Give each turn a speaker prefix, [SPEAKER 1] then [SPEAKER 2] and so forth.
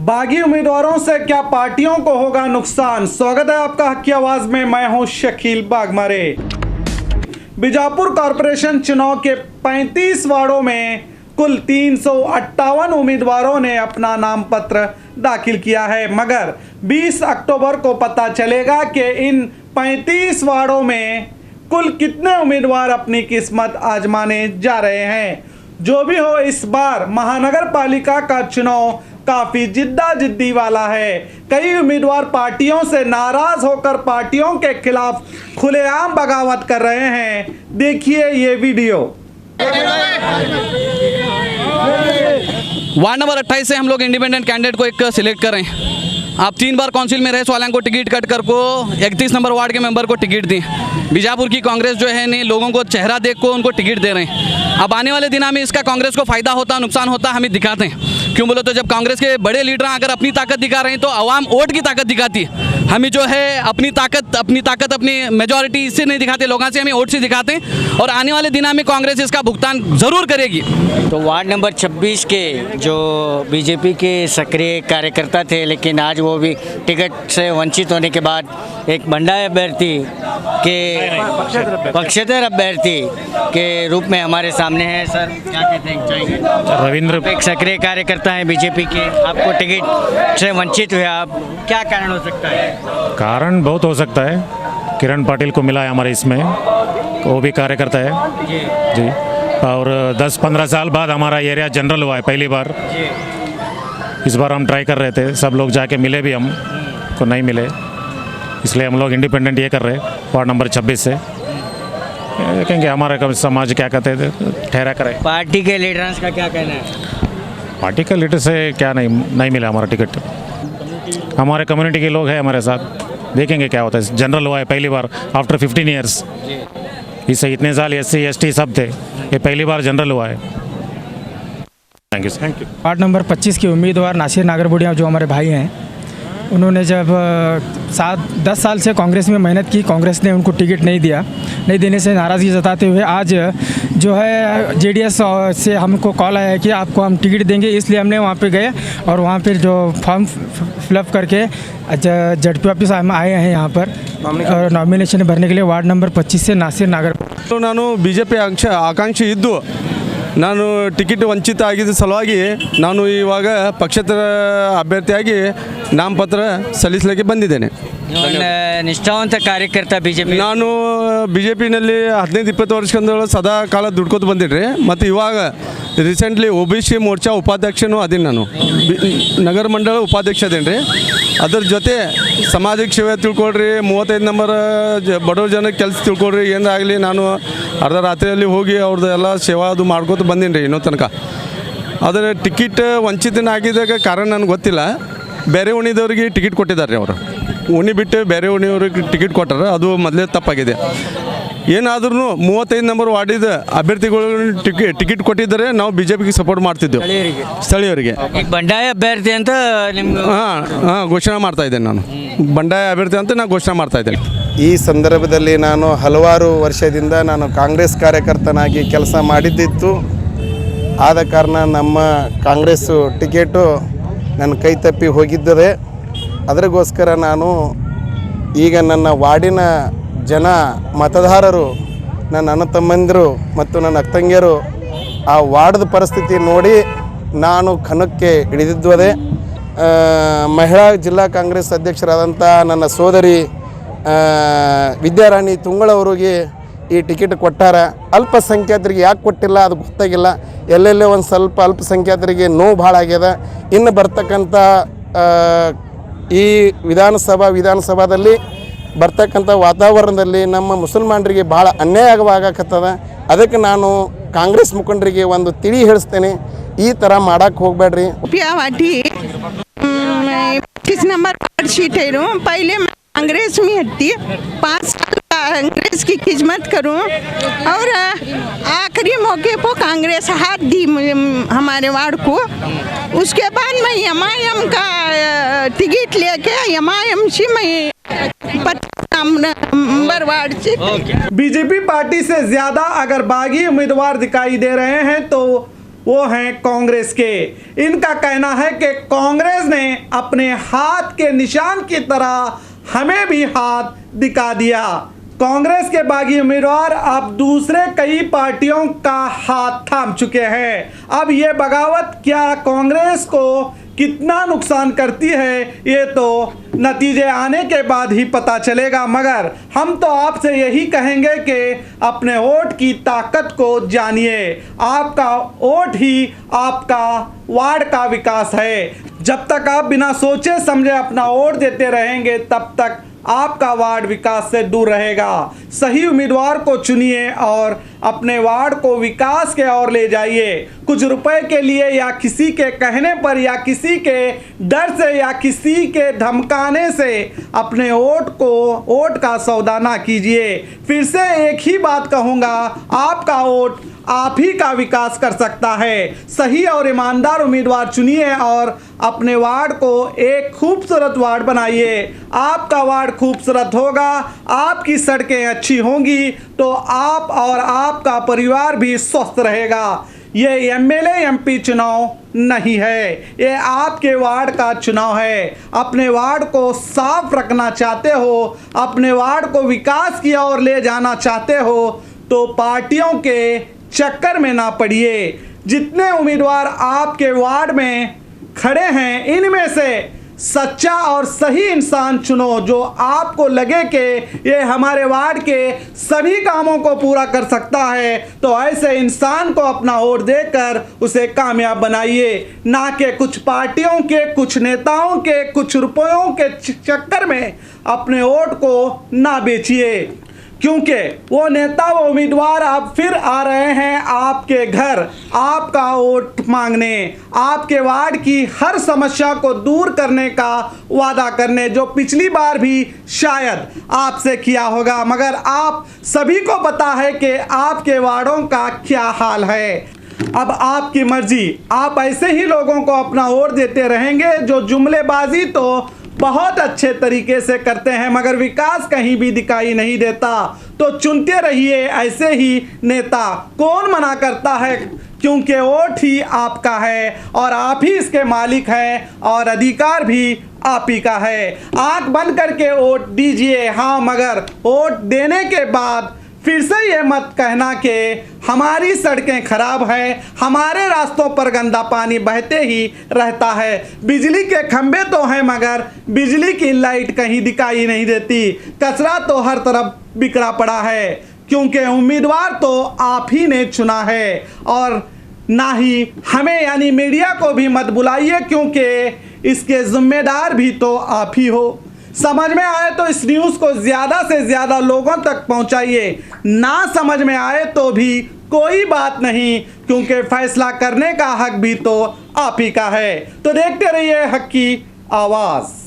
[SPEAKER 1] बागी उम्मीदवारों से क्या पार्टियों को होगा नुकसान। स्वागत है आपका हक की आवाज में, मैं हूं शकील बागमारे। बीजापुर कॉरपोरेशन चुनाव के 35 वार्डों में कुल 358 उम्मीदवारों ने अपना नामपत्र दाखिल किया है, मगर 20 अक्टूबर को पता चलेगा कि इन 35 वार्डों में कुल कितने उम्मीदवार अपनी किस्मत आजमाने जा रहे हैं। जो भी हो, इस बार महानगर पालिका का चुनाव काफी जिद्दी वाला है। कई उम्मीदवार पार्टियों से नाराज होकर पार्टियों के खिलाफ खुलेआम बगावत कर रहे हैं। देखिए ये वीडियो।
[SPEAKER 2] वार्ड नंबर 28 से हम लोग इंडिपेंडेंट कैंडिडेट को एक सिलेक्ट कर रहे हैं। आप 3 बार काउंसिल में रहे वालों को टिकट कट कर को 31 नंबर वार्ड के मेंबर को टिकट दी। बीजापुर की कांग्रेस जो है नहीं, लोगों को चेहरा देख को उनको टिकट दे रहे हैं। अब आने वाले दिनों में इसका कांग्रेस को फायदा होता नुकसान होता हमें दिखाते हैं। क्यों बोलो तो जब कांग्रेस के बड़े लीडर अगर अपनी ताकत दिखा रहे हैं तो आवाम वोट की ताकत दिखाती है। हमें जो है अपनी ताकत अपनी मेजॉरिटी इससे नहीं दिखाते, लोगों से हमें वोट से दिखाते हैं। और आने वाले दिनों में कांग्रेस इसका भुगतान जरूर करेगी।
[SPEAKER 3] तो वार्ड नंबर 26 के जो बीजेपी के सक्रिय कार्यकर्ता थे, लेकिन आज वो भी टिकट से वंचित होने के बाद एक बंडाई अभ्यर्थी के पक्षेतर अभ्यर्थी के रूप में हमारे सामने है। सर क्या कहते हैं चाहिए?
[SPEAKER 4] रविंद्र
[SPEAKER 3] एक सक्रिय कार्यकर्ता है बीजेपी के, आपको टिकट से वंचित हुए आप, क्या कारण हो सकता है?
[SPEAKER 4] कारण बहुत हो सकता है। किरण पाटिल को मिला है हमारे इसमें, वो भी कार्यकर्ता है जी। और 10-15 साल बाद हमारा एरिया जनरल हुआ है पहली बार। इस बार हम ट्राई कर रहे थे, सब लोग जाके मिले भी, हम को नहीं मिले, इसलिए हम लोग इंडिपेंडेंट ये कर रहे हैं वार्ड नंबर 26 से। देखेंगे हमारा समाज क्या कहते हैं, ठहरा करें।
[SPEAKER 3] पार्टी के लीडर्स का क्या कहना है?
[SPEAKER 4] पार्टी के लीडर से क्या नहीं मिला हमारा टिकट। हमारे कम्युनिटी के लोग हैं हमारे साथ, देखेंगे क्या होता है। जनरल हुआ है पहली बार आफ्टर 15 ईयर्स। इससे इतने साल SC ST सब थे, ये पहली बार जनरल हुआ है। Thank you.
[SPEAKER 5] वार्ड नंबर 25 के उम्मीदवार नासिर नागरबुढ़िया जो हमारे भाई हैं, उन्होंने जब 7-10 साल से कांग्रेस में मेहनत की, कांग्रेस ने उनको टिकट नहीं दिया। नहीं देने से नाराज़गी जताते हुए आज जो है JDS से हमको कॉल आया है कि आपको हम टिकट देंगे, इसलिए हमने वहाँ पे गए और वहाँ पर जो फॉर्म फिलअप करके ZP ऑफिस हम आए हैं यहाँ पर और नॉमिनेशन भरने के लिए। वार्ड नंबर 25 से नासिर नागर।
[SPEAKER 6] ನಾನು BJP ಆಕಾಂಕ್ಷಿ ಇದ್ದು ನಾನು ಟಿಕೆಟ್ ವಂಚಿತ ಆಗಿದ್ದ ಸಲುವಾಗಿ ನಾನು ಇವಾಗ ಪಕ್ಷೇತರ ಅಭ್ಯರ್ಥಿಯಾಗಿ ನಾಮಪತ್ರ ಸಲ್ಲಿಸಲಿಕ್ಕೆ ಬಂದಿದ್ದೇನೆ।
[SPEAKER 3] ನಿಷ್ಠಾವಂತ ಕಾರ್ಯಕರ್ತ BJP।
[SPEAKER 6] ನಾನು BJPನಲ್ಲಿ 15-20 ವರ್ಷದಿಂದ ಸದಾ ಕಾಲ ದುಡ್ಕೋತ ಬಂದಿದ್ರಿ, ಮತ್ತು ಇವಾಗ ರೀಸೆಂಟ್ಲಿ OBC ಮೋರ್ಚಾ ಉಪಾಧ್ಯಕ್ಷನೂ ಅದೀನಿ, ನಾನು ನಗರ ಮಂಡಳ ಉಪಾಧ್ಯಕ್ಷ ಅದೇನು ರೀ। ಅದ್ರ ಜೊತೆ ಸಮಾಜಿಕ ಸೇವೆ ತಿಳ್ಕೊಳ್ರಿ, 35 ನಂಬರ್ ಬಡವ್ರ ಜನಕ್ಕೆ ಕೆಲಸ ತಿಳ್ಕೊಳ್ರಿ, ಏನಾಗಲಿ ನಾನು ಅರ್ಧ ರಾತ್ರಿಯಲ್ಲಿ ಹೋಗಿ ಅವ್ರದ್ದು ಎಲ್ಲ ಸೇವಾ ಅದು ಮಾಡ್ಕೋತ ಬಂದೀನಿ ರೀ ಇನ್ನೂ ತನಕ। ಆದರೆ ಟಿಕೆಟ್ ವಂಚಿತನಾಗಿದ್ದಾಗ ಕಾರಣ ನನಗೆ ಗೊತ್ತಿಲ್ಲ, ಬೇರೆ ಉಣಿದವ್ರಿಗೆ ಟಿಕೆಟ್ ಕೊಟ್ಟಿದ್ದಾರೆ ಅವರು, ಉಣಿ ಬಿಟ್ಟು ಬೇರೆ ಉಣಿಯವ್ರಿಗೆ ಟಿಕೆಟ್ ಕೊಟ್ಟಾರೆ, ಅದು ಮೊದಲೇ ತಪ್ಪಾಗಿದೆ। ಏನಾದ್ರೂ 35 ನಂಬರ್ ವಾರ್ಡಿದ ಅಭ್ಯರ್ಥಿಗಳು ಟಿಕೆಟ್ ಕೊಟ್ಟಿದ್ದಾರೆ, ನಾವು BJPಗೆ ಸಪೋರ್ಟ್ ಮಾಡ್ತಿದ್ದೆವು ಸ್ಥಳೀಯರಿಗೆ।
[SPEAKER 3] ಈಗ ಬಂಡಾಯ ಅಭ್ಯರ್ಥಿ ಅಂತ ನಿಮ್ಗೆ
[SPEAKER 6] ಘೋಷಣೆ ಮಾಡ್ತಾ ಇದ್ದೇನೆ, ನಾನು ಬಂಡಾಯ ಅಭ್ಯರ್ಥಿ ಅಂತ ನಾನು ಘೋಷಣೆ ಮಾಡ್ತಾ ಇದ್ದೇನೆ।
[SPEAKER 7] ಈ ಸಂದರ್ಭದಲ್ಲಿ ನಾನು ಹಲವಾರು ವರ್ಷದಿಂದ ನಾನು ಕಾಂಗ್ರೆಸ್ ಕಾರ್ಯಕರ್ತನಾಗಿ ಕೆಲಸ ಮಾಡಿದ್ದಿತ್ತು, ಆದ ಕಾರಣ ನಮ್ಮ ಕಾಂಗ್ರೆಸ್ಸು ಟಿಕೆಟು ನನ್ನ ಕೈ ತಪ್ಪಿ ಹೋಗಿದ್ದರೆ, ಅದಕ್ಕೋಸ್ಕರ ನಾನು ಈಗ ನನ್ನ ವಾರ್ಡಿನ ಜನ ಮತದಾರರು, ನನ್ನ ಅಣ್ಣ ತಮ್ಮಂದಿರು ಮತ್ತು ನನ್ನ ಅಕ್ಕಂಗಿಯರು ಆ ವಾರ್ಡ್ದ ಪರಿಸ್ಥಿತಿ ನೋಡಿ ನಾನು ಕಣಕ್ಕೆ ಇಳಿದಿದ್ದೆ। ಮಹಿಳಾ ಜಿಲ್ಲಾ ಕಾಂಗ್ರೆಸ್ ಅಧ್ಯಕ್ಷರಾದಂಥ ನನ್ನ ಸೋದರಿ ವಿದ್ಯಾರಾಣಿ ತುಂಗಳವರಿಗೆ ಈ ಟಿಕೆಟ್ ಕೊಟ್ಟಾರ। ಅಲ್ಪಸಂಖ್ಯಾತರಿಗೆ ಯಾಕೆ ಕೊಟ್ಟಿಲ್ಲ ಅದು ಗೊತ್ತಾಗಿಲ್ಲ, ಎಲ್ಲೆಲ್ಲೇ ಒಂದು ಸ್ವಲ್ಪ ಅಲ್ಪಸಂಖ್ಯಾತರಿಗೆ ನೋವು ಭಾಳ ಆಗ್ಯದ। ಇನ್ನು ಬರ್ತಕ್ಕಂಥ ಈ ವಿಧಾನಸಭಾದಲ್ಲಿ ಬರ್ತಕ್ಕಂಥ ವಾತಾವರಣದಲ್ಲಿ ನಮ್ಮ ಮುಸಲ್ಮಾನರಿಗೆ ಭಾಳ ಅನ್ಯಾಯವಾಗಕತ್ತದ। ಅದಕ್ಕೆ ನಾನು ಕಾಂಗ್ರೆಸ್ ಮುಖಂಡರಿಗೆ ಒಂದು ತಿಳಿ ಹೇಳಿಸ್ತೇನೆ, ಈ ಥರ ಮಾಡಕ್ಕೆ ಹೋಗಬೇಡ್ರಿ।
[SPEAKER 8] वाटी 25 नंबर शीट है, पहले मैं कांग्रेस में हटती 5 साल कांग्रेस की खिदमत करूं और आखिरी मौके पर कांग्रेस हाथ दी हमारे वार्ड को। उसके बाद मैं MIM का टिकट लेके MIM से मैं नंबर वार्ड से
[SPEAKER 1] BJP पार्टी से ज्यादा अगर बागी उम्मीदवार दिखाई दे रहे हैं तो वो हैं कांग्रेस के। इनका कहना है कि कांग्रेस ने अपने हाथ के निशान की तरह हमें भी हाथ दिखा दिया। कांग्रेस के बागी उम्मीदवार अब दूसरे कई पार्टियों का हाथ थाम चुके हैं। अब ये बगावत क्या कांग्रेस को कितना नुकसान करती है ये तो नतीजे आने के बाद ही पता चलेगा, मगर हम तो आपसे यही कहेंगे कि अपने वोट की ताकत को जानिए। आपका वोट ही आपका वार्ड का विकास है। जब तक आप बिना सोचे समझे अपना वोट देते रहेंगे तब तक आपका वार्ड विकास से दूर रहेगा। सही उम्मीदवार को चुनिए और अपने वार्ड को विकास के ओर ले जाइए। कुछ रुपए के लिए या किसी के कहने पर या किसी के डर से या किसी के धमकाने से अपने वोट का सौदा ना कीजिए। फिर से एक ही बात कहूँगा, आपका वोट आप ही का विकास कर सकता है। सही और ईमानदार उम्मीदवार चुनिए और अपने वार्ड को एक खूबसूरत वार्ड बनाइए। आपका वार्ड खूबसूरत होगा, आपकी सड़कें अच्छी होंगी तो आप और आपका परिवार भी स्वस्थ रहेगा। ये एमएलए एमपी चुनाव नहीं है, ये आपके वार्ड का चुनाव है। अपने वार्ड को साफ रखना चाहते हो, अपने वार्ड को विकास की ओर ले जाना चाहते हो तो पार्टियों के चक्कर में ना पड़िए। जितने उम्मीदवार आपके वार्ड में खड़े हैं इनमें से सच्चा और सही इंसान चुनो जो आपको लगे कि ये हमारे वार्ड के सभी कामों को पूरा कर सकता है। तो ऐसे इंसान को अपना वोट देकर उसे कामयाब बनाइए, ना कि कुछ पार्टियों के, कुछ नेताओं के, कुछ रुपयों के चक्कर में अपने वोट को ना बेचिए, क्योंकि वो नेता वो उम्मीदवार अब फिर आ रहे हैं आपके घर आपका वोट मांगने, आपके वार्ड की हर समस्या को दूर करने का वादा करने, जो पिछली बार भी शायद आपसे किया होगा, मगर आप सभी को पता है कि आपके वार्डों का क्या हाल है। अब आपकी मर्जी, आप ऐसे ही लोगों को अपना वोट देते रहेंगे जो जुमलेबाजी तो बहुत अच्छे तरीके से करते हैं मगर विकास कहीं भी दिखाई नहीं देता। तो चुनते रहिए ऐसे ही नेता। कौन मना करता है, क्योंकि वोट ही आपका है और आप ही इसके मालिक हैं और अधिकार भी आप ही का है। आंख बंद करके वोट दीजिए, हाँ, मगर वोट देने के बाद फिर से ये मत कहना कि हमारी सड़कें खराब हैं, हमारे रास्तों पर गंदा पानी बहते ही रहता है, बिजली के खंभे तो हैं मगर बिजली की लाइट कहीं दिखाई नहीं देती, कचरा तो हर तरफ बिखरा पड़ा है, क्योंकि उम्मीदवार तो आप ही ने चुना है। और ना ही हमें यानी मीडिया को भी मत बुलाइए, क्योंकि इसके जिम्मेदार भी तो आप ही हो। समझ में आए तो इस न्यूज़ को ज़्यादा से ज़्यादा लोगों तक पहुंचाइए, ना समझ में आए तो भी कोई बात नहीं, क्योंकि फैसला करने का हक भी तो आप ही का है। तो देखते रहिए हक की आवाज़।